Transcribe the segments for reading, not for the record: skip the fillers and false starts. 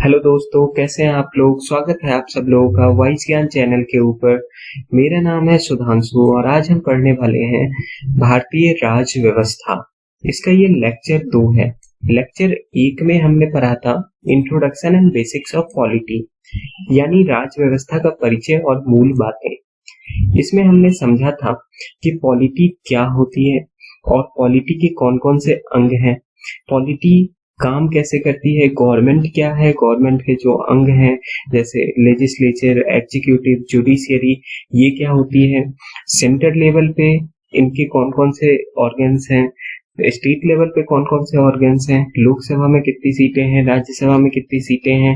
Hello दोस्तों, कैसे हैं आप लोग। स्वागत है आप सब लोगों का वाइस ज्ञान चैनल के ऊपर। मेरा नाम है सुधांशु और आज हम पढ़ने वाले हैं भारतीय राज व्यवस्था। इसका ये लेक्चर 2 है। लेक्चर 1 में हमने पढ़ा था introduction and basics of polity, यानी राज व्यवस्था का परिचय और मूल बातें। इसमें हमने समझा था कि पॉलिटी क्या होती है और पॉलिटी के कौन कौन से अंग हैं, पॉलिटी काम कैसे करती है, गवर्नमेंट क्या है, गवर्नमेंट के जो अंग हैं जैसे लेजिस्लेचर, एग्जीक्यूटिव, जुडिशियरी, ये क्या होती है, सेंटर लेवल पे इनके कौन कौन से ऑर्गन्स हैं, स्टेट लेवल पे कौन कौन से ऑर्गन्स हैं, लोकसभा में कितनी सीटें हैं, राज्यसभा में कितनी सीटें हैं,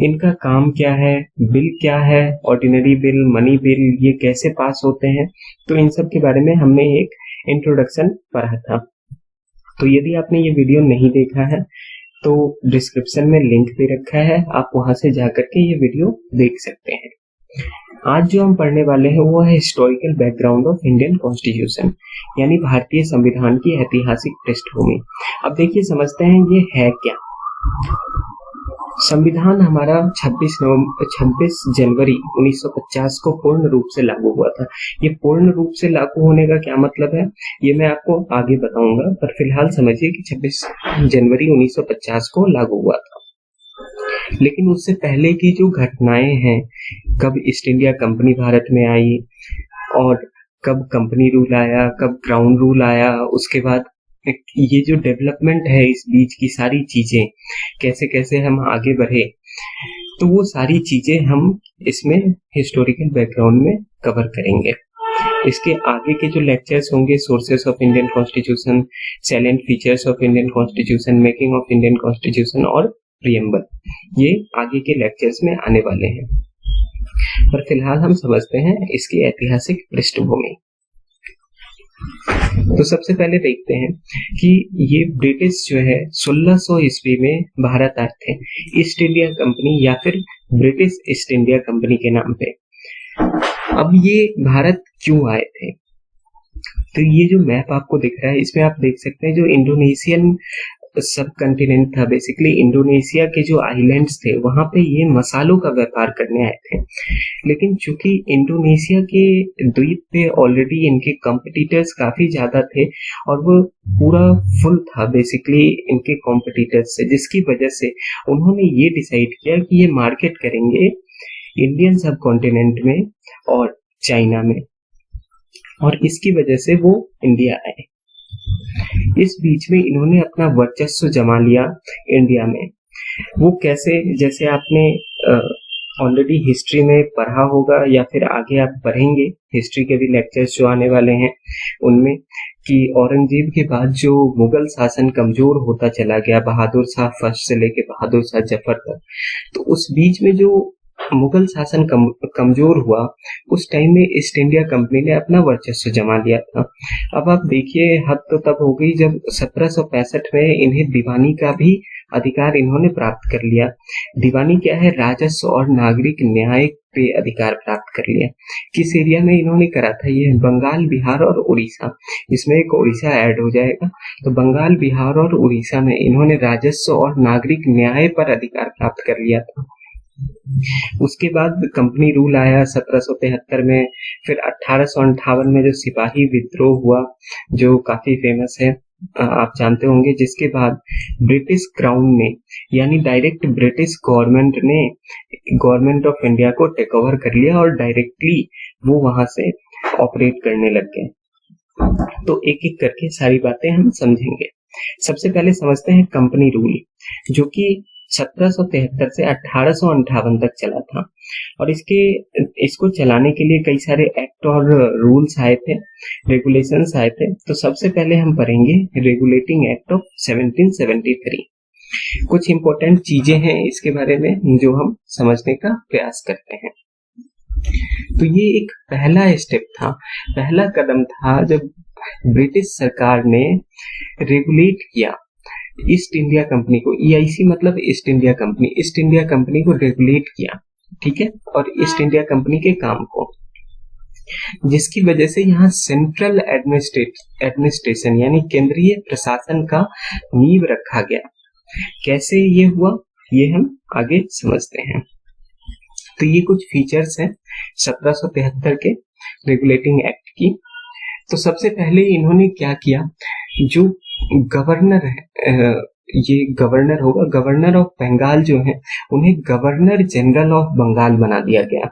इनका काम क्या है, बिल क्या है, ऑर्डिनरी बिल, मनी बिल, ये कैसे पास होते हैं। तो इन सब के बारे में हमने एक इंट्रोडक्शन पढ़ा था। तो यदि आपने ये वीडियो नहीं देखा है तो डिस्क्रिप्शन में लिंक दे रखा है, आप वहां से जाकर के ये वीडियो देख सकते हैं। आज जो हम पढ़ने वाले हैं वो है historical background of Indian constitution, यानी भारतीय संविधान की ऐतिहासिक पृष्ठभूमि। अब देखिए, समझते हैं ये है क्या। संविधान हमारा 26 जनवरी 1950 को पूर्ण रूप से लागू हुआ था। ये पूर्ण रूप से लागू होने का क्या मतलब है ये मैं आपको आगे बताऊंगा, पर फिलहाल समझिए कि 26 जनवरी 1950 को लागू हुआ था। लेकिन उससे पहले की जो घटनाएं हैं, कब ईस्ट इंडिया कंपनी भारत में आई और कब कंपनी रूल आया, कब क्राउन रूल आया, उसके बाद ये जो डेवलपमेंट है, इस बीच की सारी चीजें कैसे कैसे हम आगे बढ़े, तो वो सारी चीजें हम इसमें हिस्टोरिकल बैकग्राउंड में कवर करेंगे। इसके आगे के जो लेक्चर्स होंगे, sources of Indian constitution, salient features of Indian constitution, making of Indian constitution और प्रीएम्बल, ये आगे के लेक्चर्स में आने वाले हैं। पर फिलहाल हम समझते हैं इसकी ऐतिहासिक पृष्ठभूमि। तो सबसे पहले देखते हैं कि ये ब्रिटिश जो है 1600 ईस्वी में भारत आए थे, ईस्ट इंडिया कंपनी या फिर ब्रिटिश ईस्ट इंडिया कंपनी के नाम पे। अब ये भारत क्यों आए थे, तो ये जो मैप आपको दिख रहा है इसमें आप देख सकते हैं जो इंडोनेशियन सब कंटिनेंट था, बेसिकली इंडोनेशिया के जो आइलैंड्स थे वहां पे ये मसालों का व्यापार करने आए थे। लेकिन चूंकि इंडोनेशिया के द्वीप पे ऑलरेडी इनके कॉम्पिटिटर्स काफी ज्यादा थे और वो पूरा फुल था बेसिकली इनके कॉम्पिटिटर्स से, जिसकी वजह से उन्होंने ये डिसाइड किया कि ये मार्केट करेंगे इंडियन सब कॉन्टिनेंट में और चाइना में, और इसकी वजह से वो इंडिया आए। इस बीच में इन्होंने अपना वर्चस्व जमा लिया इंडिया में। वो कैसे, जैसे आपने ऑलरेडी हिस्ट्री में पढ़ा होगा या फिर आगे आप पढ़ेंगे हिस्ट्री के भी लेक्चर्स जो आने वाले हैं उनमें, कि औरंगजेब के बाद जो मुगल शासन कमजोर होता चला गया, बहादुर शाह फर्स्ट से लेके बहादुर शाह जफर तक, तो उस बीच में जो मुगल शासन कमजोर हुआ, उस टाइम में ईस्ट इंडिया कंपनी ने अपना वर्चस्व जमा लिया था। अब आप देखिए, हद तो तब हो गई जब 1765 में इन्हें दीवानी का भी अधिकार इन्होंने प्राप्त कर लिया। दीवानी क्या है, राजस्व और नागरिक न्याय पे अधिकार प्राप्त कर लिया। किस एरिया में इन्होंने करा था, ये बंगाल, बिहार और उड़ीसा, इसमें एक उड़ीसा ऐड हो जाएगा। तो बंगाल, बिहार और उड़ीसा में इन्होंने राजस्व और नागरिक न्याय पर अधिकार प्राप्त कर लिया था। उसके बाद कंपनी रूल आया 1773 में, फिर 1858 में जो सिपाही विद्रोह हुआ जो काफी फेमस है, आप जानते होंगे, जिसके बाद ब्रिटिश क्राउन ने, यानी डायरेक्ट ब्रिटिश गवर्नमेंट ने गवर्नमेंट ऑफ इंडिया को टेक ओवर कर लिया और डायरेक्टली वो वहां से ऑपरेट करने लग गए। तो एक एक करके सारी बातें हम समझेंगे। सबसे पहले समझते हैं कंपनी रूल, जो कि 1773 से 1858 तक चला था, और इसको चलाने के लिए कई सारे एक्ट और रूल्स आए थे, रेगुलेशंस आए थे। तो सबसे पहले हम पढ़ेंगे रेगुलेटिंग एक्ट ऑफ 1773। कुछ इंपॉर्टेंट चीजें हैं इसके बारे में जो हम समझने का प्रयास करते हैं। तो ये एक पहला स्टेप था, पहला कदम था जब ब्रिटिश सरकार ने रेगुलेट किया ईस्ट इंडिया कंपनी को। EIC मतलब east India company, east India company को रेगुलेट किया, ठीक है, और ईस्ट इंडिया कंपनी के काम को, जिसकी वजह से यहाँ सेंट्रल एडमिनिस्ट्रेशन यानी केंद्रीय प्रशासन का नींव रखा गया। कैसे ये हुआ, ये हम आगे समझते हैं। तो ये कुछ फीचर्स हैं 1773 के रेगुलेटिंग एक्ट की। तो सबसे पहले इन्होंने क्या किया, जो गवर्नर है, ये गवर्नर होगा, गवर्नर ऑफ बंगाल जो है उन्हें गवर्नर जनरल ऑफ बंगाल बना दिया गया।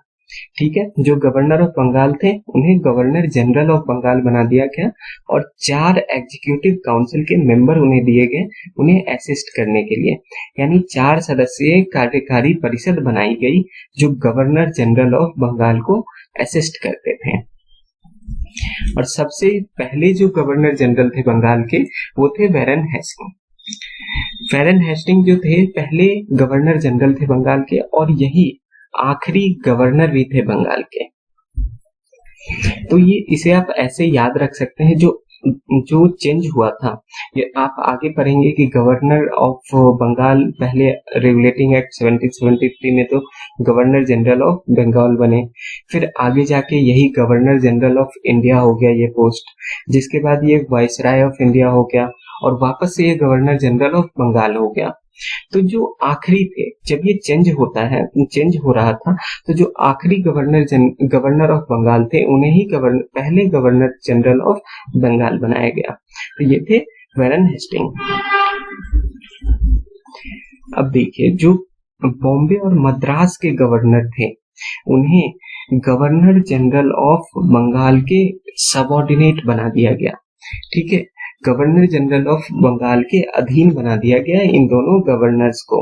ठीक है, जो गवर्नर ऑफ बंगाल थे उन्हें गवर्नर जनरल ऑफ बंगाल बना दिया गया और 4 एग्जीक्यूटिव काउंसिल के मेंबर उन्हें दिए गए, उन्हें असिस्ट करने के लिए। यानी 4 सदस्यीय कार्यकारी परिषद बनाई गई जो गवर्नर जनरल ऑफ बंगाल को असिस्ट करते थे। और सबसे पहले जो गवर्नर जनरल थे बंगाल के वो थे वैरन हेस्टिंग। वैरन हेस्टिंग जो थे पहले गवर्नर जनरल थे बंगाल के और यही आखिरी गवर्नर भी थे बंगाल के। तो ये इसे आप ऐसे याद रख सकते हैं, जो चेंज हुआ था ये आप आगे पढ़ेंगे कि गवर्नर ऑफ बंगाल पहले रेगुलेटिंग एक्ट 1773 में तो गवर्नर जनरल ऑफ बंगाल बने, फिर आगे जाके यही गवर्नर जनरल ऑफ इंडिया हो गया ये पोस्ट, जिसके बाद ये वाइसराय ऑफ इंडिया हो गया और वापस से ये गवर्नर जनरल ऑफ बंगाल हो गया। तो जो आखिरी थे, जब ये चेंज हो रहा था, तो जो आखिरी गवर्नर ऑफ बंगाल थे उन्हें ही पहले गवर्नर जनरल ऑफ बंगाल बनाया गया। तो ये थे वैरन हेस्टिंग। अब देखिए, जो बॉम्बे और मद्रास के गवर्नर थे उन्हें गवर्नर जनरल ऑफ बंगाल के सबऑर्डिनेट बना दिया गया। ठीक है, गवर्नर जनरल ऑफ बंगाल के अधीन बना दिया गया इन दोनों गवर्नर्स को।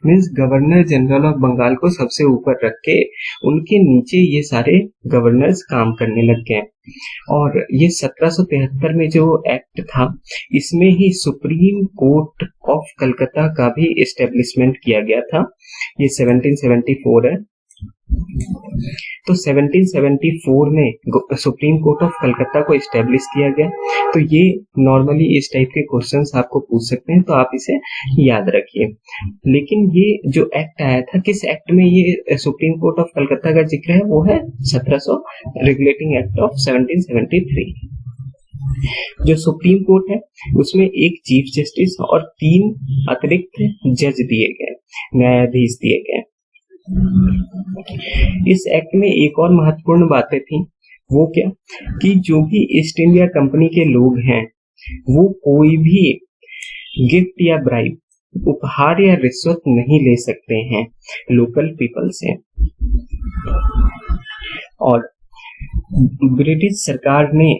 Means governor general of Bengal को सबसे ऊपर रख के उनके नीचे ये सारे गवर्नर्स काम करने लग गए। और ये 1773 में जो एक्ट था इसमें ही सुप्रीम कोर्ट ऑफ कलकत्ता का भी एस्टेब्लिशमेंट किया गया था। ये 1774 है। तो 1774 में सुप्रीम कोर्ट ऑफ कलकत्ता को एस्टेब्लिश किया गया। तो ये नॉर्मली इस टाइप के क्वेश्चंस आपको पूछ सकते हैं, तो आप इसे याद रखिए। लेकिन ये जो एक्ट आया था, किस एक्ट में ये सुप्रीम कोर्ट ऑफ कलकत्ता का जिक्र है, वो है 1700 रेगुलेटिंग एक्ट ऑफ 1773। जो सुप्रीम कोर्ट है उसमें एक चीफ जस्टिस और 3 अतिरिक्त जज दिए गए, न्यायाधीश दिए गए। इस एक्ट में एक और महत्वपूर्ण बातें थी, वो क्या कि जो भी ईस्ट इंडिया कंपनी के लोग हैं वो कोई भी गिफ्ट या ब्राइब, उपहार या रिश्वत नहीं ले सकते हैं लोकल पीपल से। और ब्रिटिश सरकार ने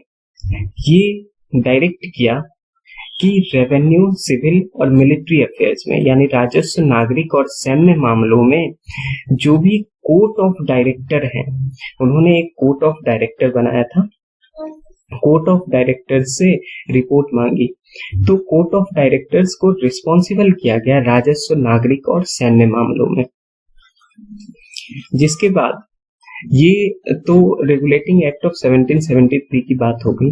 ये डायरेक्ट किया कि रेवेन्यू, सिविल और मिलिट्री अफेयर्स में, यानी राजस्व, नागरिक और सैन्य मामलों में जो भी कोर्ट ऑफ डायरेक्टर हैं, उन्होंने एक कोर्ट ऑफ डायरेक्टर बनाया था। कोर्ट ऑफ डायरेक्टर्स से रिपोर्ट मांगी, तो कोर्ट ऑफ डायरेक्टर्स को रिस्पॉन्सिबल किया गया राजस्व, नागरिक और सैन्य मामलों में। जिसके बाद ये तो रेगुलेटिंग एक्ट ऑफ 1773 की बात हो गई।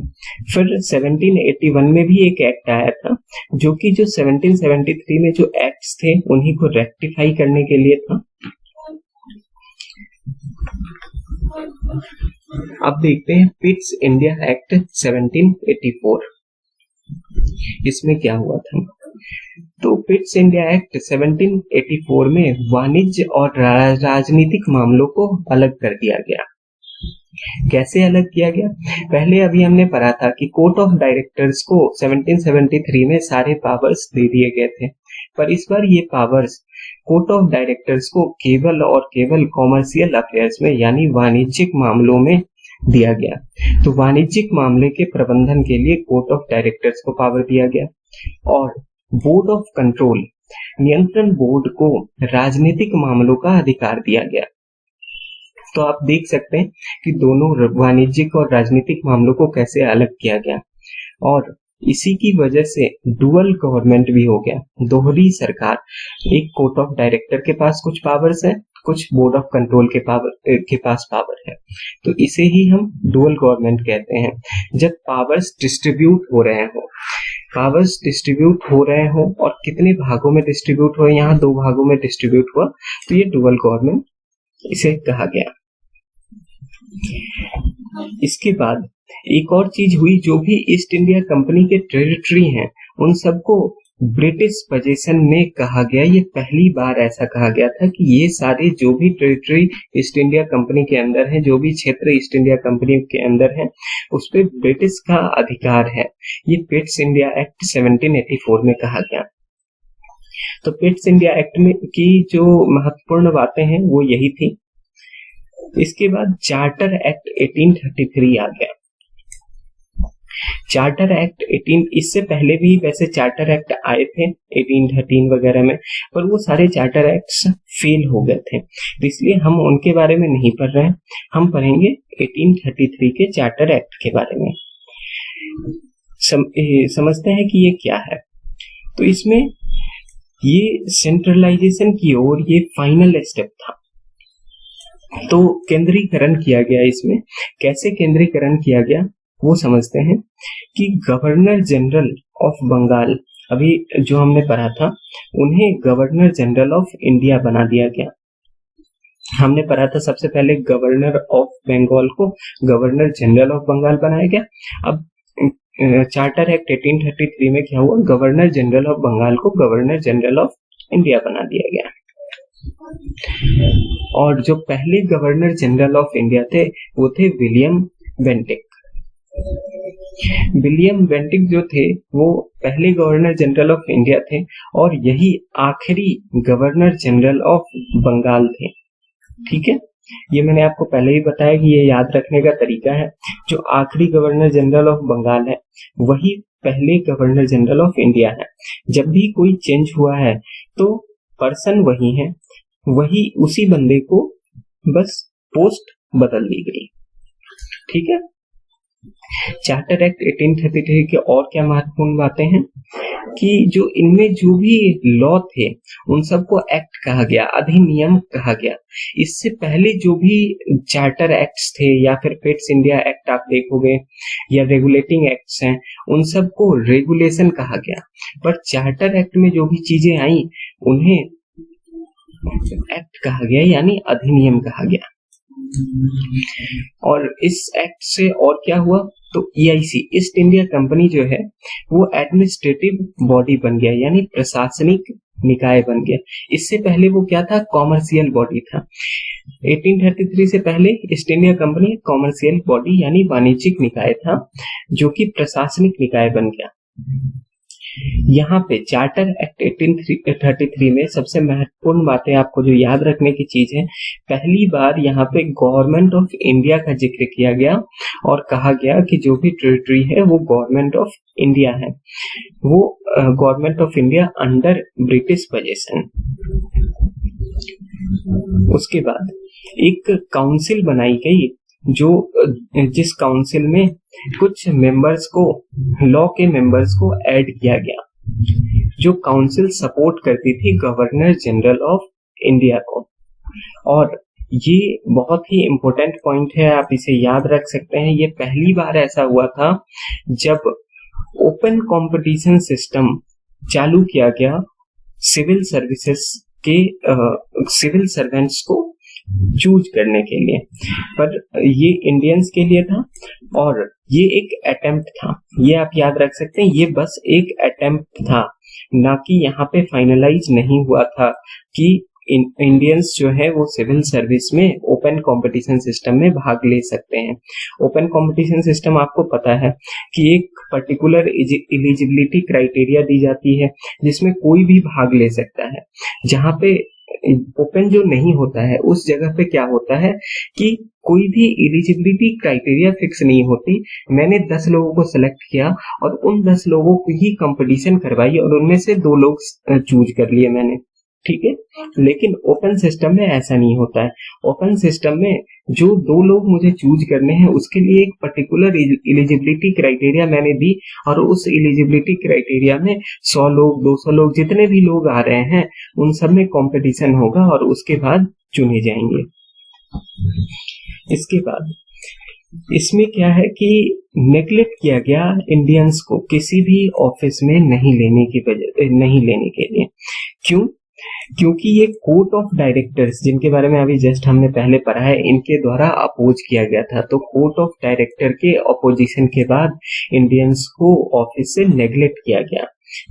फिर 1781 में भी एक एक्ट आया था जो कि जो 1773 में जो एक्ट्स थे उन्हीं को रेक्टिफाई करने के लिए था। अब देखते हैं पिट्स इंडिया एक्ट 1784। इसमें क्या हुआ था? तो पिट्स इंडिया एक्ट 1784 में वाणिज्य और राजनीतिक मामलों को अलग कर दिया गया। कैसे अलग किया गया? पहले अभी हमने पढ़ा था कि कोर्ट ऑफ डायरेक्टर्स को 1773 में सारे पावर्स दे दिए गए थे, पर इस बार ये पावर्स कोर्ट ऑफ डायरेक्टर्स को केवल और केवल कॉमर्शियल अफेयर्स में, यानी वाणिज्यिक मामलों में दिया गया। तो वाणिज्यिक मामले के प्रबंधन के लिए कोर्ट ऑफ डायरेक्टर्स को पावर दिया गया। और बोर्ड ऑफ कंट्रोल, नियंत्रण बोर्ड को राजनीतिक मामलों का अधिकार दिया गया। तो आप देख सकते हैं कि दोनों वाणिज्यिक और राजनीतिक मामलों को कैसे अलग किया गया। और इसी की वजह से डुअल गवर्नमेंट भी हो गया, दोहरी सरकार। एक कोर्ट ऑफ डायरेक्टर के पास कुछ पावर्स है, कुछ बोर्ड ऑफ कंट्रोल के पास पावर है। तो इसे ही हम डुअल गवर्नमेंट कहते हैं। जब पावर्स डिस्ट्रीब्यूट हो रहे हो और कितने भागों में डिस्ट्रीब्यूट हुए, यहाँ 2 भागों में डिस्ट्रीब्यूट हुआ, तो ये डुअल गवर्नमेंट इसे कहा गया। इसके बाद एक और चीज हुई, जो भी ईस्ट इंडिया कंपनी के टेरिटरी हैं उन सबको ब्रिटिश पोजीशन में कहा गया। ये पहली बार ऐसा कहा गया था कि ये सारे जो भी टेरिटरी ईस्ट इंडिया कंपनी के अंदर है, जो भी क्षेत्र ईस्ट इंडिया कंपनी के अंदर है, उस पर ब्रिटिश का अधिकार है। ये पिट्स इंडिया एक्ट 1784 में कहा गया। तो पिट्स इंडिया एक्ट में की जो महत्वपूर्ण बातें हैं वो यही थी। इसके बाद चार्टर एक्ट 1833 आ गया। चार्टर एक्ट 18, इससे पहले भी वैसे चार्टर एक्ट आए थे 1813 वगैरह में, पर वो सारे चार्टर एक्ट्स फेल हो गए थे, तो इसलिए हम उनके बारे में नहीं पढ़ रहे हैं। हम पढ़ेंगे 1833 के चार्टर एक्ट के बारे में। समझते हैं कि ये क्या है। तो इसमें ये सेंट्रलाइजेशन की ओर ये फाइनल स्टेप था। तो केंद्रीकरण किया गया। इसमें कैसे केंद्रीकरण किया गया वो समझते हैं कि गवर्नर जनरल ऑफ बंगाल, अभी जो हमने पढ़ा था, उन्हें गवर्नर जनरल ऑफ इंडिया बना दिया गया। हमने पढ़ा था सबसे पहले गवर्नर ऑफ बंगाल को गवर्नर जनरल ऑफ बंगाल बनाया गया। अब चार्टर एक्ट 1833 में क्या हुआ, गवर्नर जनरल ऑफ बंगाल को गवर्नर जनरल ऑफ इंडिया बना दिया गया। और जो पहले गवर्नर जनरल ऑफ इंडिया थे वो थे विलियम बेंटिक। विलियम बेंटिक जो थे वो पहले गवर्नर जनरल ऑफ इंडिया थे और यही आखिरी गवर्नर जनरल ऑफ बंगाल थे। ठीक है, ये मैंने आपको पहले ही बताया कि ये याद रखने का तरीका है। जो आखिरी गवर्नर जनरल ऑफ बंगाल है वही पहले गवर्नर जनरल ऑफ इंडिया है। जब भी कोई चेंज हुआ है तो पर्सन वही है, वही उसी बंदे को बस पोस्ट बदल दी गई। ठीक है, चार्टर एक्ट 1833 के और क्या महत्वपूर्ण बातें हैं कि जो इनमें जो भी लॉ थे उन सबको एक्ट कहा गया, अधिनियम कहा गया। इससे पहले जो भी चार्टर एक्ट्स थे या फिर पिट्स इंडिया एक्ट आप देखोगे या रेगुलेटिंग एक्ट्स हैं, उन सबको रेगुलेशन कहा गया। पर चार्टर एक्ट में जो भी चीजें आई उन्हें एक्ट कहा गया, यानी अधिनियम कहा गया। और इस एक्ट से और क्या हुआ, तो EIC ईस्ट इंडिया कंपनी जो है वो एडमिनिस्ट्रेटिव बॉडी बन गया, यानी प्रशासनिक निकाय बन गया। इससे पहले वो क्या था, कॉमर्शियल बॉडी था। 1833 से पहले east India company commercial body यानी वाणिज्यिक निकाय था, जो कि प्रशासनिक निकाय बन गया। यहाँ पे चार्टर एक्ट 1833 में सबसे महत्वपूर्ण बातें आपको जो याद रखने की चीज है, पहली बार यहाँ पे गवर्नमेंट ऑफ इंडिया का जिक्र किया गया और कहा गया कि जो भी टेरिटरी है वो गवर्नमेंट ऑफ इंडिया है, वो government of India under British position. उसके बाद एक काउंसिल बनाई गई जिस काउंसिल में कुछ मेंबर्स को, लॉ के मेंबर्स को ऐड किया गया, जो काउंसिल सपोर्ट करती थी गवर्नर जनरल ऑफ इंडिया को। और ये बहुत ही इम्पोर्टेंट पॉइंट है, आप इसे याद रख सकते हैं। ये पहली बार ऐसा हुआ था जब ओपन कंपटीशन सिस्टम चालू किया गया सिविल सर्विसेज के सिविल सर्वेंट्स को चूज करने के लिए। पर ये इंडियंस के लिए था और ये एक अटेम्प्ट था, ये आप याद रख सकते हैं। ये बस एक अटेम्प्ट था, ना कि यहाँ पे फाइनलाइज नहीं हुआ था कि इंडियंस जो है वो सिविल सर्विस में ओपन कंपटीशन सिस्टम में भाग ले सकते हैं। ओपन कंपटीशन सिस्टम आपको पता है कि एक पर्टिकुलर एलिजिबिलिटी क्राइटेरिया दी जाती है जिसमें कोई भी भाग ले सकता है। जहाँ पे ओपन जो नहीं होता है उस जगह पे क्या होता है कि कोई भी एलिजिबिलिटी क्राइटेरिया फिक्स नहीं होती। मैंने 10 लोगों को सिलेक्ट किया और उन 10 लोगों को ही कंपटीशन करवाई और उनमें से 2 लोग चूज कर लिए मैंने, ठीक है। लेकिन ओपन सिस्टम में ऐसा नहीं होता है। ओपन सिस्टम में जो 2 लोग मुझे चूज करने हैं उसके लिए एक पर्टिकुलर एलिजिबिलिटी क्राइटेरिया मैंने दी और उस एलिजिबिलिटी क्राइटेरिया में 100 लोग 200 लोग जितने भी लोग आ रहे हैं उन सब में कंपटीशन होगा और उसके बाद चुने जाएंगे। इसके बाद इसमें क्या है कि नेग्लेक्ट किया गया इंडियंस को किसी भी ऑफिस में नहीं लेने के लिए। क्यों? क्योंकि ये कोर्ट ऑफ डायरेक्टर्स जिनके बारे में अभी जस्ट हमने पहले पढ़ा है, इनके द्वारा अपोज किया गया था। तो कोर्ट ऑफ डायरेक्टर के अपोजिशन के बाद इंडियंस को ऑफिस से नेग्लेक्ट किया गया।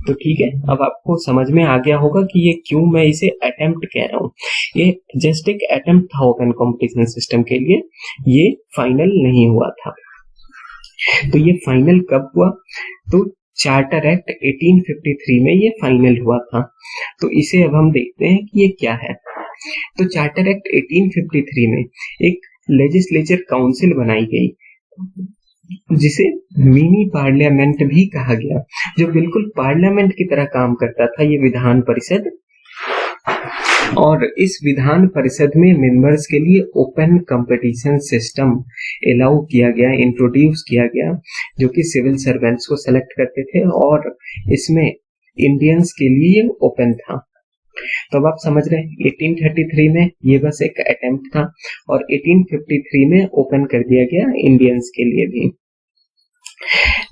तो ठीक है, अब आपको समझ में आ गया होगा कि ये क्यों मैं इसे अटेम्प्ट कह रहा हूँ। ये जस्ट एक अटेम्प्ट था ओपन कंपटीशन सिस्टम के लिए, ये फाइनल नहीं हुआ था। तो ये फाइनल कब हुआ? तो चार्टर एक्ट 1853 में ये फाइनल हुआ था। तो इसे अब हम देखते हैं कि ये क्या है। तो चार्टर एक्ट 1853 में एक लेजिस्लेचर काउंसिल बनाई गई, जिसे मिनी पार्लियामेंट भी कहा गया, जो बिल्कुल पार्लियामेंट की तरह काम करता था ये विधान परिषद। और इस विधान परिषद में मेंबर्स के लिए ओपन कंपटीशन सिस्टम अलाउ किया गया, इंट्रोड्यूस किया गया, जो कि सिविल सर्वेंट्स को सेलेक्ट करते थे, और इसमें इंडियंस के लिए ओपन था। तो अब आप समझ रहे हैं 1833 में ये बस एक अटेम्प्ट था, और 1853 में ओपन कर दिया गया इंडियंस के लिए भी।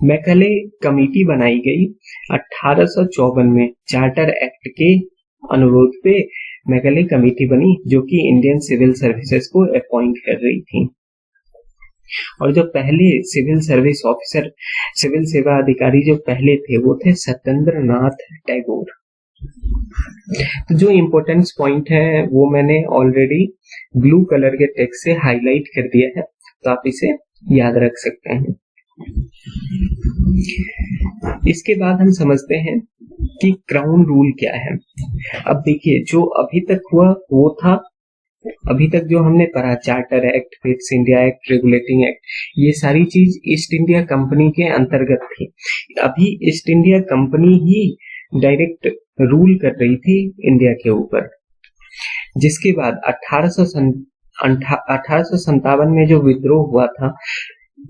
मैकले कमेटी बनाई गई 1854 में, चार्टर एक्ट के अनुरोध पे मैकले कमेटी बनी, जो कि इंडियन सिविल सर्विसेज को अपॉइंट कर रही थी। और जो पहले सिविल सर्विस ऑफिसर, सिविल सेवा अधिकारी जो पहले थे, वो थे सत्येंद्र नाथ टैगोर। तो जो इम्पोर्टेंस पॉइंट है वो मैंने ऑलरेडी ब्लू कलर के टेक्स्ट से हाईलाइट कर दिया है, तो आप इसे याद रख सकते हैं। इसके बाद हम समझते हैं कि क्राउन रूल क्या है। अब देखिए, जो अभी तक हुआ वो था, अभी तक जो हमने पढ़ा, charter act, fits India act, regulating act, ये सारी चीज ईस्ट इंडिया कंपनी के अंतर्गत थी। अभी ईस्ट इंडिया कंपनी ही डायरेक्ट रूल कर रही थी इंडिया के ऊपर। जिसके बाद 1857 में जो विद्रोह हुआ था,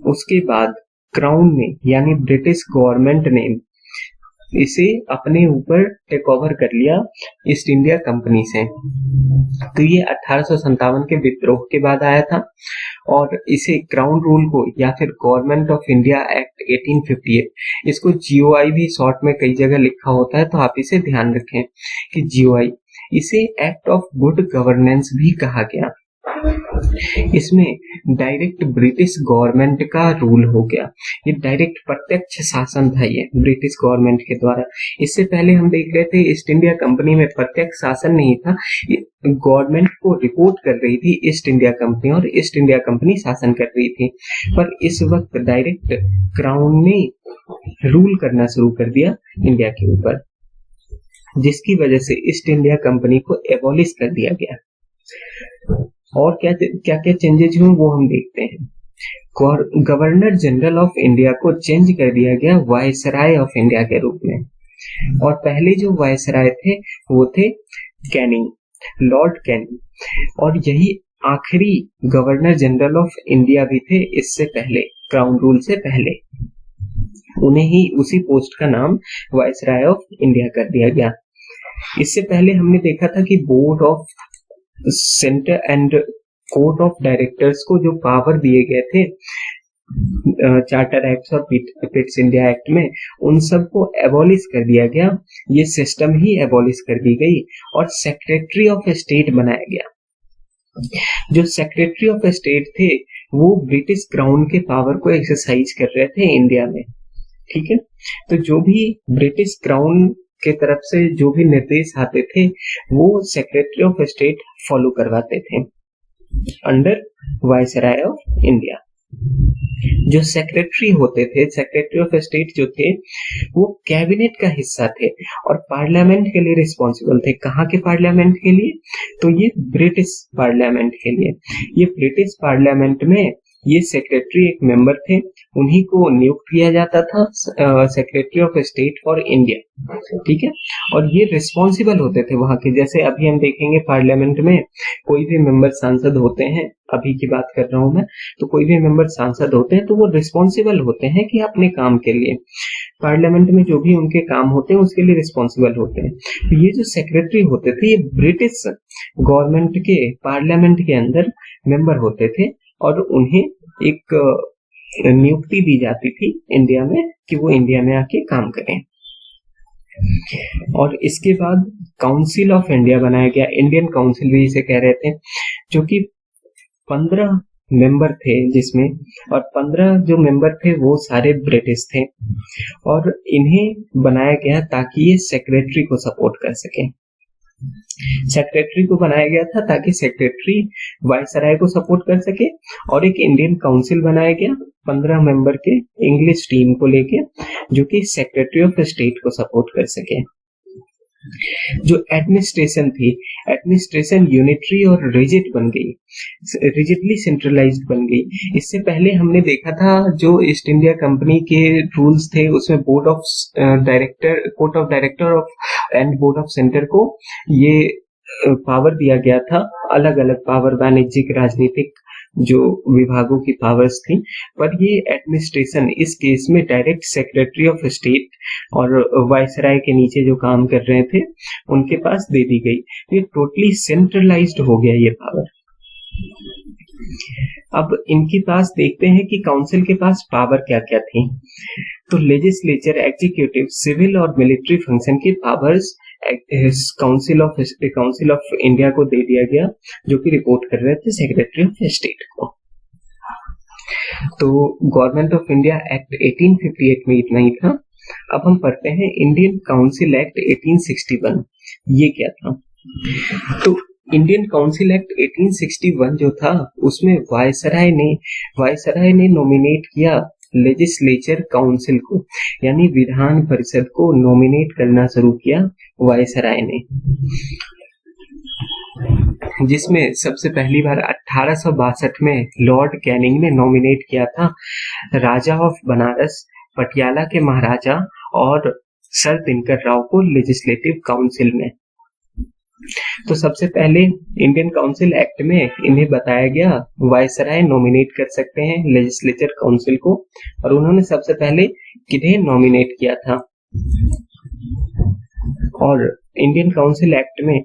उसके बाद क्राउन ने, यानी ब्रिटिश गवर्नमेंट ने, इसे अपने ऊपर टेक ओवर कर लिया ईस्ट इंडिया कंपनी से। तो ये 1857 के विद्रोह के बाद आया था, और इसे क्राउन रूल को, या फिर गवर्नमेंट ऑफ इंडिया एक्ट 1858, इसको जीओआई भी शॉर्ट में कई जगह लिखा होता है, तो आप इसे ध्यान रखें कि जीओआई, इसे एक्ट ऑफ गुड गवर्नेंस भी कहा गया। इसमें डायरेक्ट ब्रिटिश गवर्नमेंट का रूल हो गया, ये डायरेक्ट प्रत्यक्ष शासन था ये ब्रिटिश गवर्नमेंट के द्वारा। इससे पहले हम देख रहे थे ईस्ट इंडिया कंपनी में प्रत्यक्ष शासन नहीं था, गवर्नमेंट को रिपोर्ट कर रही थी ईस्ट इंडिया कंपनी, और ईस्ट इंडिया कंपनी शासन कर रही थी। पर इस वक्त डायरेक्ट क्राउन ने रूल करना शुरू कर दिया इंडिया के ऊपर, जिसकी वजह से ईस्ट इंडिया कंपनी को एबॉलिश कर दिया गया। और क्या क्या चेंजेस हुए वो हम देखते हैं। गवर्नर जनरल ऑफ इंडिया को चेंज कर दिया गया वायसराय ऑफ इंडिया के रूप में, और पहले जो वायसराय थे वो थे कैनिंग, लॉर्ड कैनिंग, और यही आखिरी गवर्नर जनरल ऑफ इंडिया भी थे इससे पहले, क्राउन रूल से पहले। उन्हें ही उसी पोस्ट का नाम वायसराय ऑफ इंडिया कर दिया गया। इससे पहले हमने देखा था कि board of centre and court of directors को जो पावर दिए गए थे चार्टर एक्ट और पिट्स इंडिया एक्ट में, उन सब को एबॉलिश कर दिया गया, ये सिस्टम ही एबॉलिश कर दी गई, और सेक्रेटरी ऑफ स्टेट बनाया गया। जो सेक्रेटरी ऑफ स्टेट थे वो ब्रिटिश क्राउन के पावर को एक्सरसाइज कर रहे थे इंडिया में, ठीक है। तो जो भी ब्रिटिश क्राउन के तरफ से जो भी निर्देश आते थे वो सेक्रेटरी ऑफ स्टेट फॉलो करवाते थे अंडर वायसराय ऑफ इंडिया। जो सेक्रेटरी होते थे, सेक्रेटरी ऑफ स्टेट जो थे, वो कैबिनेट का हिस्सा थे और पार्लियामेंट के लिए रिस्पॉन्सिबल थे। कहाँ के पार्लियामेंट के लिए? तो ये ब्रिटिश पार्लियामेंट के लिए। ये ब्रिटिश पार्लियामेंट में ये सेक्रेटरी एक मेंबर थे, उन्हीं को नियुक्त किया जाता था secretary of state for India, ठीक है। और ये रिस्पॉन्सिबल होते थे वहां के, जैसे अभी हम देखेंगे पार्लियामेंट में कोई भी मेंबर सांसद होते हैं, अभी की बात कर रहा हूं मैं, तो कोई भी मेंबर सांसद होते हैं तो वो रिस्पॉन्सिबल होते हैं कि अपने काम के लिए, पार्लियामेंट में जो भी उनके काम होते हैं उसके लिए रिस्पॉन्सिबल होते हैं। तो ये जो सेक्रेटरी होते थे ये ब्रिटिश गवर्नमेंट के पार्लियामेंट के अंदर मेंबर होते थे, और उन्हें एक नियुक्ति दी जाती थी इंडिया में कि वो इंडिया में आके काम करें। और इसके बाद काउंसिल ऑफ इंडिया बनाया गया, इंडियन काउंसिल भी इसे कह रहे थे, जो कि 15 मेंबर थे जिसमें, और 15 जो मेंबर थे वो सारे ब्रिटिश थे, और इन्हें बनाया गया ताकि ये सेक्रेटरी को सपोर्ट कर सके। सेक्रेटरी को बनाया गया था ताकि सेक्रेटरी वायसराय को सपोर्ट कर सके, और एक इंडियन काउंसिल बनाया गया 15 मेंबर के इंग्लिश टीम को लेके, जो कि सेक्रेटरी ऑफ स्टेट को सपोर्ट कर सके। जो एडमिनिस्ट्रेशन थी, एडमिनिस्ट्रेशन यूनिटरी और रिजिड बन गई, रिजिडली सेंट्रलाइज्ड बन गई। इससे पहले हमने देखा था जो ईस्ट इंडिया कंपनी के रूल्स थे उसमें court of director of and board of centre को ये पावर दिया गया था, अलग अलग पावर, वाणिज्यिक, राजनीतिक जो विभागों की पावर्स थी, पर ये एडमिनिस्ट्रेशन इस केस में डायरेक्ट सेक्रेटरी ऑफ स्टेट और वायसराय के नीचे जो काम कर रहे थे उनके पास दे दी गई। ये टोटली सेंट्रलाइज्ड हो गया ये पावर। अब इनके पास देखते हैं कि काउंसिल के पास पावर क्या क्या थी। तो लेजिस्लेचर, एग्जीक्यूटिव, सिविल और मिलिट्री फंक्शन की पावर्स काउंसिल ऑफ इंडिया को दे दिया गया, जो कि रिपोर्ट कर रहे थे सेक्रेटरी ऑफ स्टेट को। तो गवर्नमेंट ऑफ इंडिया एक्ट 1858 में इतना ही था। अब हम पढ़ते हैं इंडियन काउंसिल एक्ट 1861, ये क्या था। तो इंडियन काउंसिल एक्ट 1861 जो था उसमें वायसराय ने नॉमिनेट किया लेजिस्लेचर काउंसिल को, यानी विधान परिषद को नॉमिनेट करना शुरू किया वायसराय ने, जिसमें सबसे पहली बार 1862 में लॉर्ड कैनिंग ने नॉमिनेट किया था राजा ऑफ बनारस, पटियाला के महाराजा और सर दिनकर राव को लेजिस्लेटिव काउंसिल में। तो सबसे पहले इंडियन काउंसिल एक्ट में इन्हें बताया गया वायसराय नॉमिनेट कर सकते हैं लेजिस्लेचर काउंसिल को, और उन्होंने सबसे पहले किन्हें नॉमिनेट किया था। और इंडियन काउंसिल एक्ट में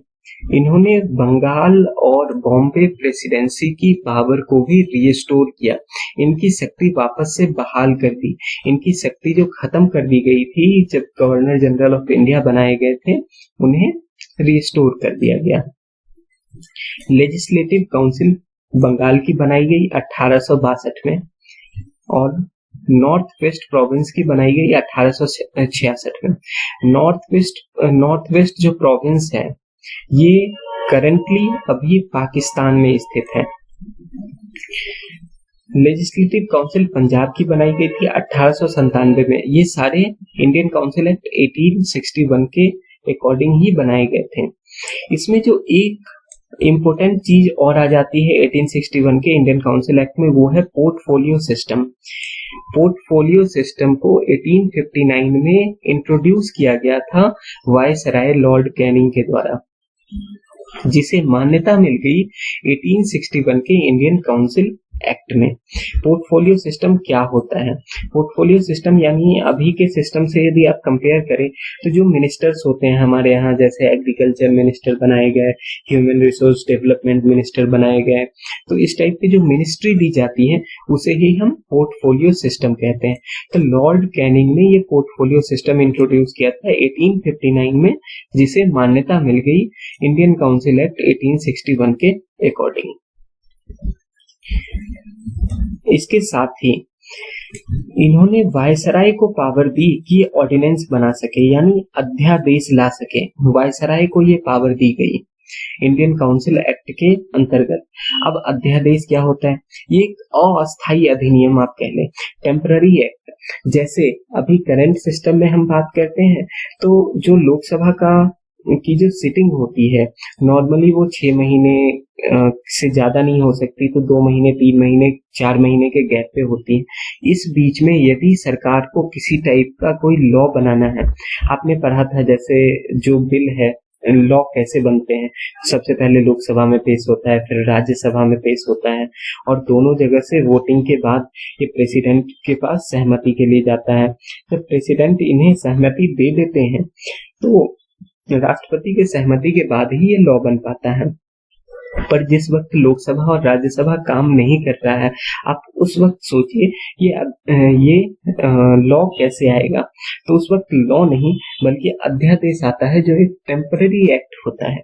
इन्होंने बंगाल और बॉम्बे प्रेसिडेंसी की पावर को भी रिस्टोर किया, इनकी शक्ति वापस से बहाल कर दी। इनकी शक्ति जो खत्म कर दी गई थी जब गवर्नर जनरल ऑफ इंडिया बनाए गए थे, उन्हें रिस्टोर कर दिया गया। लेजिस्लेटिव काउंसिल बंगाल की बनाई गई 1862 में, और नॉर्थ वेस्ट प्रोविंस की बनाई गई 1866 में। नॉर्थ वेस्ट जो प्रोविंस है ये करंटली अभी पाकिस्तान में स्थित है। लेजिस्लेटिव काउंसिल पंजाब की बनाई गई थी 1897 में। ये सारे इंडियन काउंसिल एक्ट 1861 के अकॉर्डिंग ही बनाए गए थे। इसमें जो एक इम्पोर्टेंट चीज और आ जाती है 1861 के इंडियन काउंसिल एक्ट में, वो है पोर्टफोलियो सिस्टम। पोर्टफोलियो सिस्टम को 1859 में इंट्रोड्यूस किया गया था वायसराय लॉर्ड कैनिंग के द्वारा, जिसे मान्यता मिल गई 1861 के इंडियन काउंसिल एक्ट में। पोर्टफोलियो सिस्टम क्या होता है? पोर्टफोलियो सिस्टम यानी अभी के सिस्टम से यदि आप कंपेयर करें तो जो मिनिस्टर्स होते हैं हमारे यहाँ, जैसे एग्रीकल्चर मिनिस्टर बनाए गए, ह्यूमन रिसोर्स डेवलपमेंट मिनिस्टर बनाए गए, तो इस टाइप की जो मिनिस्ट्री दी जाती है उसे ही हम पोर्टफोलियो सिस्टम कहते हैं। तो लॉर्ड कैनिंग ने ये पोर्टफोलियो सिस्टम इंट्रोड्यूस किया था 1859 में, जिसे मान्यता मिल गई इंडियन काउंसिल एक्ट 1861 के अकॉर्डिंग। इसके साथ ही इन्होंने वायसराय को पावर दी कि ऑर्डिनेंस बना सके, यानी अध्यादेश ला सके। वायसराय को ये पावर दी गई इंडियन काउंसिल एक्ट के अंतर्गत। अब अध्यादेश क्या होता है? ये एक अस्थायी अधिनियम आप कह लें, टेम्पररी एक्ट। जैसे अभी करंट सिस्टम में हम बात करते हैं तो जो लोकसभा की जो सिटिंग होती है नॉर्मली वो 6 महीने से ज्यादा नहीं हो सकती, तो 2 महीने, 3 महीने, 4 महीने के गैप पे होती है। इस बीच में यदि सरकार को किसी टाइप का कोई लॉ बनाना है, आपने पढ़ा था जैसे जो बिल है, लॉ कैसे बनते हैं, सबसे पहले लोकसभा में पेश होता है, फिर राज्यसभा में पेश होता है, और दोनों जगह से वोटिंग के बाद ये प्रेसिडेंट के पास सहमति के लिए जाता है। जब प्रेसिडेंट इन्हें सहमति दे देते हैं तो राष्ट्रपति के सहमति के बाद ही ये लॉ बन पाता है। पर जिस वक्त लोकसभा और राज्यसभा काम नहीं कर रहा है, आप उस वक्त सोचिए ये लॉ कैसे आएगा। तो उस वक्त लॉ नहीं बल्कि अध्यादेश आता है, जो एक टेम्पररी एक्ट होता है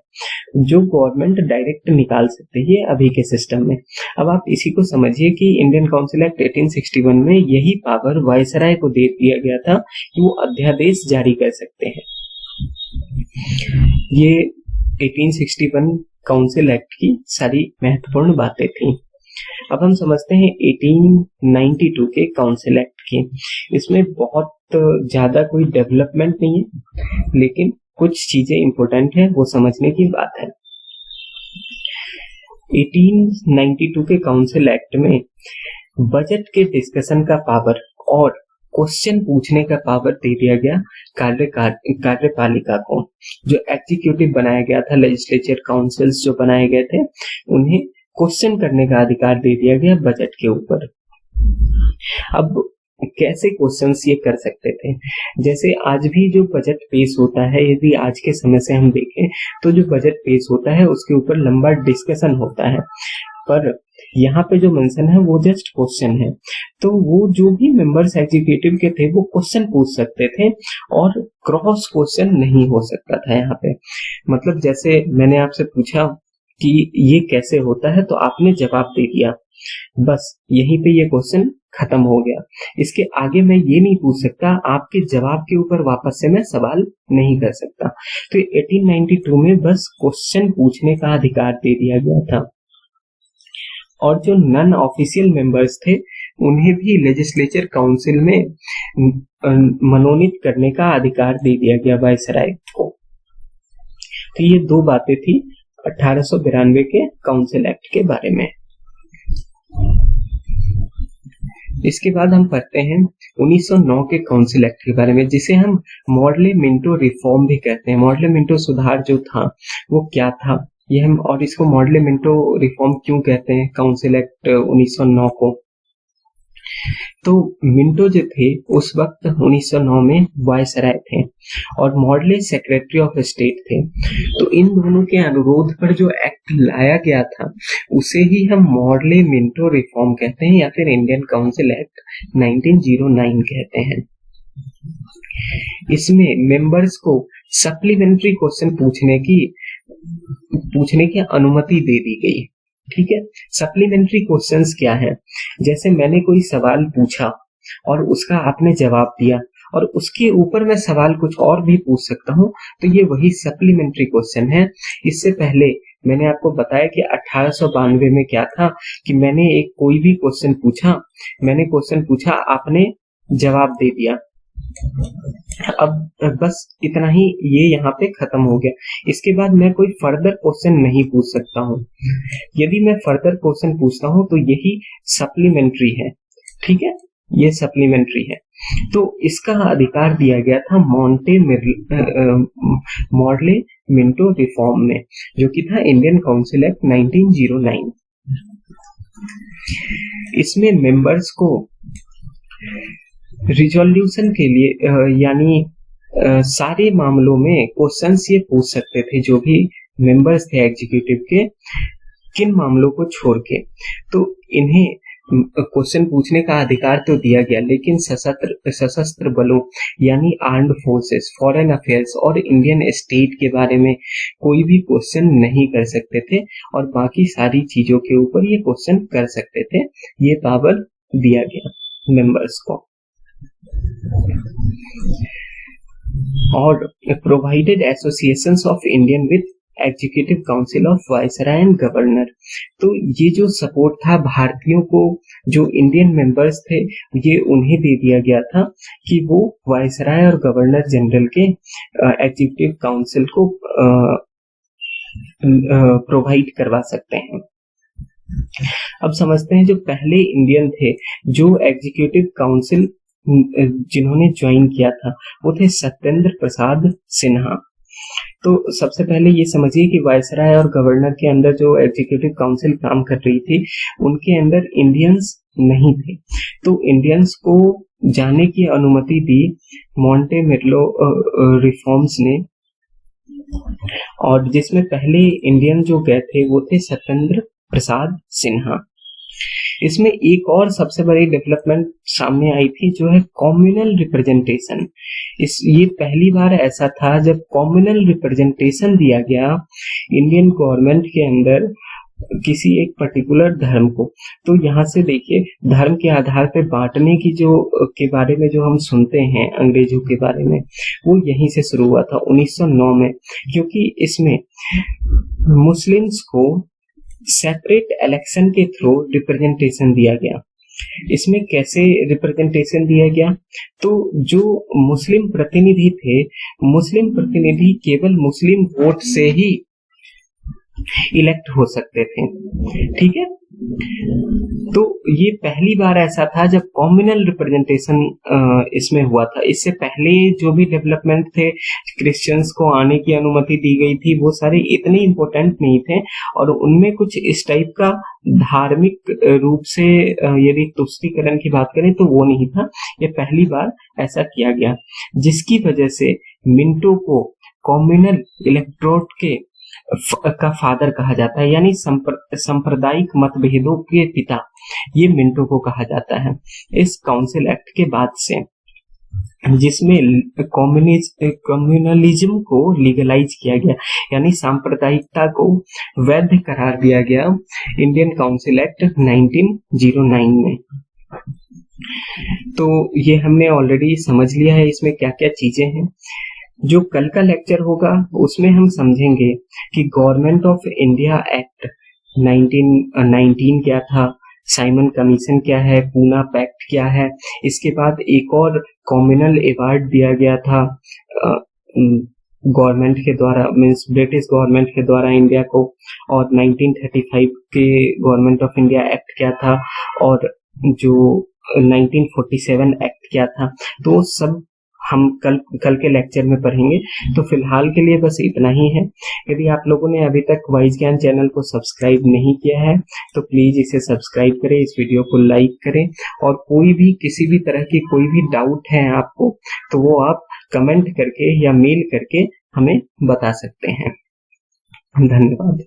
जो गवर्नमेंट डायरेक्ट निकाल सकते है अभी के सिस्टम में। अब आप इसी को समझिए कि इंडियन काउंसिल एक्ट 1861 में यही पावर वायसराय को दे दिया गया था कि वो अध्यादेश जारी कर सकते हैं। ये 1861 काउंसिल एक्ट की सारी महत्वपूर्ण बातें थी। अब हम समझते हैं 1892 के काउंसिल एक्ट की। इसमें बहुत ज्यादा कोई डेवलपमेंट नहीं है, लेकिन कुछ चीजें इंपॉर्टेंट है, वो समझने की बात है। 1892 के काउंसिल एक्ट में बजट के डिस्कशन का पावर और क्वेश्चन पूछने का पावर दे दिया गया कार्यपालिका को। जो एग्जीक्यूटिव बनाया गया था, लेजिस्लेचर काउंसिल्स जो बनाए गए थे, उन्हें क्वेश्चन करने का अधिकार दे दिया गया बजट के ऊपर। अब कैसे क्वेश्चंस ये कर सकते थे? जैसे आज भी जो बजट पेश होता है, यदि आज के समय से हम देखें तो जो बजट पेश होता है उसके ऊपर लंबा डिस्कशन होता है, पर यहाँ पे जो मेंशन है वो जस्ट क्वेश्चन है। तो वो जो भी मेंबर्स एग्जीक्यूटिव के थे वो क्वेश्चन पूछ सकते थे और क्रॉस क्वेश्चन नहीं हो सकता था यहाँ पे। मतलब जैसे मैंने आपसे पूछा कि ये कैसे होता है, तो आपने जवाब दे दिया, बस यहीं पे ये क्वेश्चन खत्म हो गया। इसके आगे मैं ये नहीं पूछ सकता, आपके जवाब के ऊपर वापस से मैं सवाल नहीं कर सकता। तो 1892 में बस क्वेश्चन पूछने का अधिकार दे दिया गया था। और जो नॉन ऑफिशियल मेंबर्स थे उन्हें भी लेजिस्लेचर काउंसिल में मनोनीत करने का अधिकार दे दिया गया वायसराय को। तो ये दो बातें थी 1892 के काउंसिल एक्ट के बारे में। इसके बाद हम पढ़ते हैं 1909 के काउंसिल एक्ट के बारे में, जिसे हम मॉडले मिंटो रिफॉर्म भी कहते हैं। मॉडले मिंटो सुधार जो था वो क्या था ये हम, और इसको मॉडले मिंटो रिफॉर्म क्यों कहते हैं काउंसिल एक्ट 1909 को? तो मिंटो जो थे उस वक्त 1909 में वायसराय थे और मॉडले सेक्रेटरी ऑफ स्टेट थे। तो इन दोनों के अनुरोध पर जो एक्ट लाया गया था उसे ही हम मॉडले मिंटो रिफॉर्म कहते हैं या फिर इंडियन काउंसिल एक्ट 1909 कहते हैं। इसमें मेंबर्स को सप्लीमेंट्री क्वेश्चन पूछने की अनुमति दे दी गई। ठीक है, सप्लीमेंट्री क्वेश्चंस क्या है? जैसे मैंने कोई सवाल पूछा और उसका आपने जवाब दिया और उसके ऊपर मैं सवाल कुछ और भी पूछ सकता हूँ, तो ये वही सप्लीमेंट्री क्वेश्चन है। इससे पहले मैंने आपको बताया कि 1892 में क्या था कि मैंने एक कोई भी क्वेश्चन पूछा, आपने जवाब दे दिया। अब बस इतना ही, ये यहाँ पे खत्म हो गया। इसके बाद मैं कोई फर्दर क्वेश्चन नहीं पूछ सकता हूँ। यदि मैं फर्दर क्वेश्चन पूछता हूँ तो यही सप्लीमेंट्री है। ठीक है, ये सप्लीमेंट्री है। तो इसका अधिकार दिया गया था मॉडले मिंटो रिफॉर्म में, जो कि था इंडियन काउंसिल एक्ट 1909। इसमें मेंबर्स को रिजोल्यूशन के लिए यानी सारे मामलों में क्वेश्चंस ये पूछ सकते थे, जो भी मेंबर्स थे एग्जीक्यूटिव के, किन मामलों को छोड़ के। तो इन्हें क्वेश्चन पूछने का अधिकार तो दिया गया, लेकिन सशस्त्र बलों यानी आर्म्ड फोर्सेस, फॉरेन अफेयर्स और इंडियन स्टेट के बारे में कोई भी क्वेश्चन नहीं कर सकते थे और बाकी सारी चीजों के ऊपर ये क्वेश्चन कर सकते थे। ये पावर दिया गया मेंबर्स को। और provided associations of Indian with executive council of viceroy and governor. तो ये जो सपोर्ट था भारतीयों को, जो इंडियन मेंबर्स थे, ये उन्हें दे दिया गया था कि वो वायसराय और गवर्नर जनरल के एग्जीक्यूटिव काउंसिल को प्रोवाइड करवा सकते हैं। अब समझते हैं जो पहले इंडियन थे जो एग्जीक्यूटिव काउंसिल जिन्होंने ज्वाइन किया था, वो थे सत्येंद्र प्रसाद सिन्हा। तो सबसे पहले ये समझिए कि वायसराय और गवर्नर के अंदर जो एग्जीक्यूटिव काउंसिल काम कर रही थी, उनके अंदर इंडियंस नहीं थे। तो इंडियंस को जाने की अनुमति दी मॉन्टे मिर्लो रिफॉर्म्स ने, और जिसमें पहले इंडियन जो गए थे वो थे सत्येंद्र प्रसाद सिन्हा। इसमें एक और सबसे बड़ी डेवलपमेंट सामने आई थी जो है कम्युनल रिप्रेजेंटेशन। ये पहली बार ऐसा था जब कम्युनल रिप्रेजेंटेशन दिया गया इंडियन गवर्नमेंट के अंदर किसी एक पर्टिकुलर धर्म को। तो यहाँ से देखिए धर्म के आधार पर बांटने की जो के बारे में जो हम सुनते हैं अंग्रेजों के बारे में, वो यहीं से शुरू हुआ था 1909 में, क्योंकि इसमें मुस्लिम्स को सेपरेट इलेक्शन के थ्रू रिप्रेजेंटेशन दिया गया। इसमें कैसे रिप्रेजेंटेशन दिया गया, तो जो मुस्लिम प्रतिनिधि थे, मुस्लिम प्रतिनिधि केवल मुस्लिम वोट से ही इलेक्ट हो सकते थे, ठीक है। तो ये पहली बार ऐसा था जब कम्युनल रिप्रेजेंटेशन इसमें हुआ था। इससे पहले जो भी डेवलपमेंट थे, क्रिश्चियंस को आने की अनुमति दी गई थी, वो सारे इतने इम्पोर्टेंट नहीं थे और उनमें कुछ इस टाइप का धार्मिक रूप से यदि तुष्टीकरण की बात करें तो वो नहीं था। ये पहली बार ऐसा किया गया, जिसकी वजह से मिंटो को कम्युनल इलेक्ट्रोड का फादर कहा जाता है, यानी सांप्रदायिक मतभेदों के पिता, ये मिंटो को कहा जाता है इस काउंसिल एक्ट के बाद से, जिसमें कम्युनलिज्म को लीगलाइज किया गया, यानी सांप्रदायिकता को वैध करार दिया गया इंडियन काउंसिल एक्ट 1909 में। तो ये हमने ऑलरेडी समझ लिया है इसमें क्या क्या चीजें हैं। जो कल का लेक्चर होगा उसमें हम समझेंगे कि गवर्नमेंट ऑफ इंडिया एक्ट 1919 क्या था, साइमन कमीशन क्या है, पूना पैक्ट क्या है। इसके बाद एक और कम्युनल अवार्ड दिया गया था गवर्नमेंट के द्वारा, मींस ब्रिटिश गवर्नमेंट के द्वारा इंडिया को, और 1935 के गवर्नमेंट ऑफ इंडिया एक्ट क्या था, और जो 1947 एक्ट क्या था। तो सब हम कल के लेक्चर में पढ़ेंगे। तो फिलहाल के लिए बस इतना ही है। यदि आप लोगों ने अभी तक वाइज ज्ञान चैनल को सब्सक्राइब नहीं किया है तो प्लीज इसे सब्सक्राइब करें, इस वीडियो को लाइक करें, और कोई भी किसी भी तरह की कोई भी डाउट है आपको तो वो आप कमेंट करके या मेल करके हमें बता सकते हैं। धन्यवाद।